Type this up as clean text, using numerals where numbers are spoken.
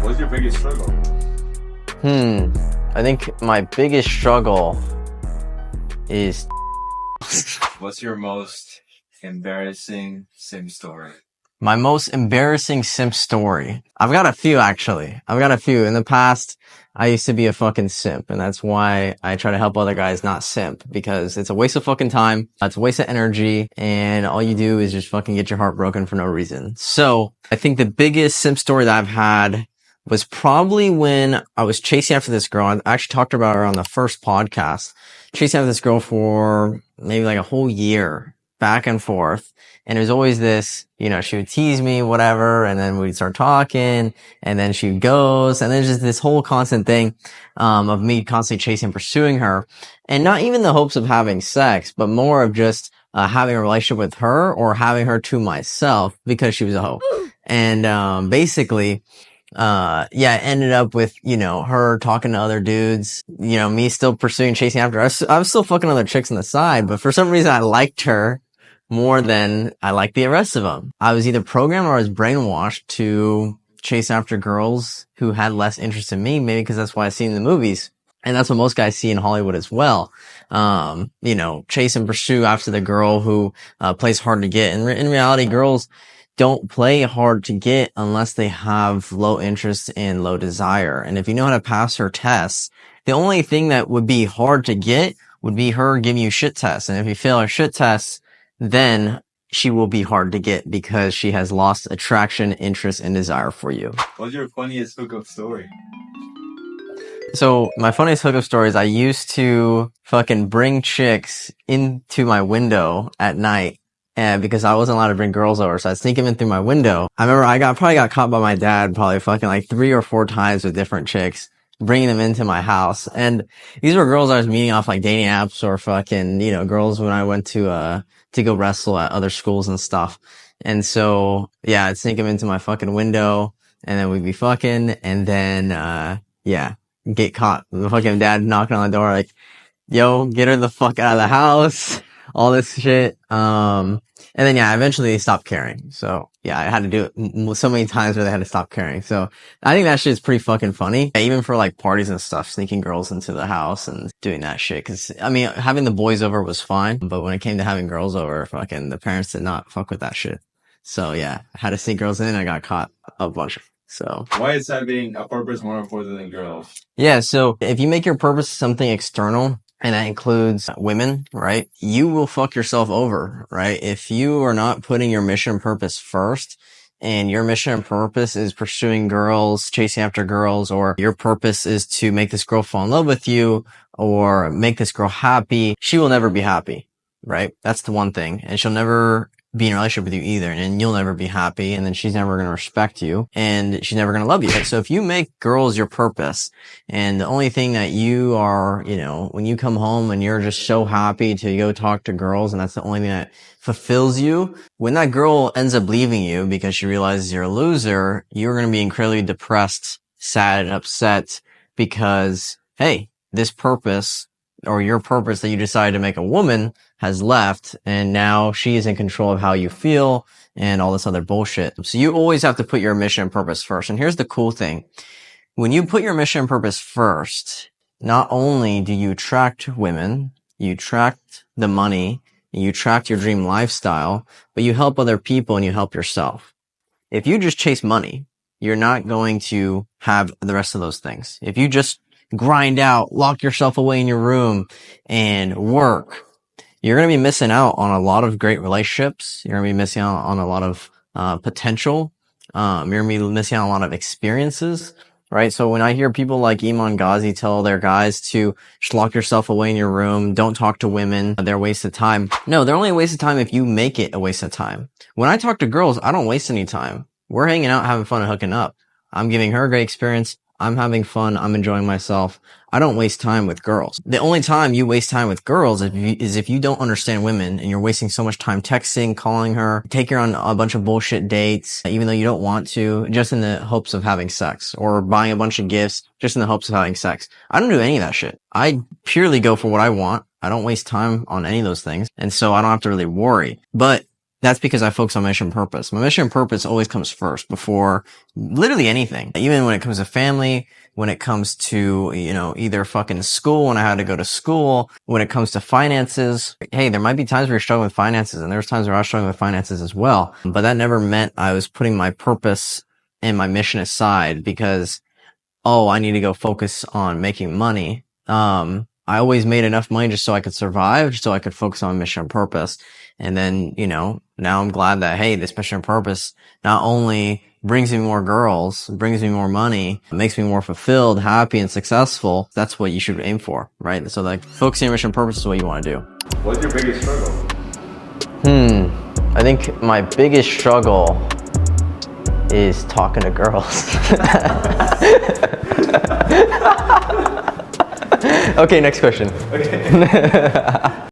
What's your biggest struggle? I think my biggest struggle is... What's your most embarrassing sim story? My most embarrassing simp story. I've got a few, actually. I've got a few. In the past, I used to be a fucking simp, and that's why I try to help other guys not simp, because it's a waste of fucking time, it's a waste of energy, and all you do is just fucking get your heart broken for no reason. So, I think the biggest simp story that I've had was probably when I was chasing after this girl. I actually talked about her on the first podcast. Chasing after this girl for maybe like a whole year, back and forth. And it was always this, she would tease me, whatever, and then we'd start talking, and then she goes, and then just this whole constant thing, of me constantly chasing, pursuing her. And not even the hopes of having sex, but more of just, having a relationship with her or having her to myself because she was a hoe. And, basically, it ended up with, her talking to other dudes, me still pursuing, chasing after her. I was still fucking other chicks on the side, but for some reason I liked her more than I liked the rest of them. I was either programmed or I was brainwashed to chase after girls who had less interest in me, maybe because that's what I see in the movies. And that's what most guys see in Hollywood as well. Chase and pursue after the girl who, plays hard to get. And in reality, girls don't play hard to get unless they have low interest and low desire. And if you know how to pass her tests, the only thing that would be hard to get would be her giving you shit tests. And if you fail her shit tests, then she will be hard to get because she has lost attraction, interest, and desire for you. What's your funniest hookup story? So my funniest hookup story is I used to fucking bring chicks into my window at night. And because I wasn't allowed to bring girls over, so I'd sneak them in through my window. I remember I probably got caught by my dad probably fucking like 3 or 4 times with different chicks, bringing them into my house. And these were girls I was meeting off like dating apps or fucking, girls when I went to go wrestle at other schools and stuff. And so, yeah, I'd sneak them into my fucking window and then we'd be fucking and then, get caught. The fucking dad knocking on the door like, yo, get her the fuck out of the house. All this shit. And then, eventually they stopped caring. So, I had to do it so many times where they had to stop caring. So, I think that shit's pretty fucking funny. Even for like parties and stuff, sneaking girls into the house and doing that shit. Cause, having the boys over was fine. But when it came to having girls over, fucking the parents did not fuck with that shit. So, I had to sneak girls in. I got caught a bunch. So. Why is having a purpose more important than girls? Yeah. So, if you make your purpose something external, and that includes women, right? You will fuck yourself over, right? If you are not putting your mission and purpose first, and your mission and purpose is pursuing girls, chasing after girls, or your purpose is to make this girl fall in love with you, or make this girl happy, she will never be happy, right? That's the one thing. And she'll never be in a relationship with you either, and you'll never be happy, and then she's never going to respect you, and she's never going to love you. So if you make girls your purpose, and the only thing that you are, when you come home and you're just so happy to go talk to girls, and that's the only thing that fulfills you, when that girl ends up leaving you because she realizes you're a loser, you're going to be incredibly depressed, sad, and upset because, hey, this purpose or your purpose that you decided to make a woman has left, and now she is in control of how you feel and all this other bullshit. So you always have to put your mission and purpose first. And here's the cool thing. When you put your mission and purpose first, not only do you attract women, you attract the money, you attract your dream lifestyle, but you help other people and you help yourself. If you just chase money, you're not going to have the rest of those things. If you just grind out, lock yourself away in your room and work, you're going to be missing out on a lot of great relationships. You're going to be missing out on a lot of potential. You're going to be missing out on a lot of experiences, right? So when I hear people like Iman Ghazi tell their guys to just lock yourself away in your room, don't talk to women, they're a waste of time. No, they're only a waste of time if you make it a waste of time. When I talk to girls, I don't waste any time. We're hanging out, having fun and hooking up. I'm giving her a great experience. I'm having fun. I'm enjoying myself. I don't waste time with girls. The only time you waste time with girls is if you don't understand women and you're wasting so much time texting, calling her, take her on a bunch of bullshit dates, even though you don't want to, just in the hopes of having sex, or buying a bunch of gifts just in the hopes of having sex. I don't do any of that shit. I purely go for what I want. I don't waste time on any of those things. And so I don't have to really worry. But That's because I focus on mission and purpose. My mission and purpose always comes first before literally anything. Even when it comes to family, when it comes to, either fucking school, when I had to go to school, when it comes to finances. Hey, there might be times where you're struggling with finances, and there's times where I was struggling with finances as well. But that never meant I was putting my purpose and my mission aside because, I need to go focus on making money. I always made enough money just so I could survive, just so I could focus on mission and purpose. And then, now I'm glad that, hey, this mission and purpose not only brings me more girls, brings me more money, makes me more fulfilled, happy, and successful. That's what you should aim for, right? So like focusing on mission and purpose is what you want to do. What's your biggest struggle? I think my biggest struggle is talking to girls. Okay, next question. Okay.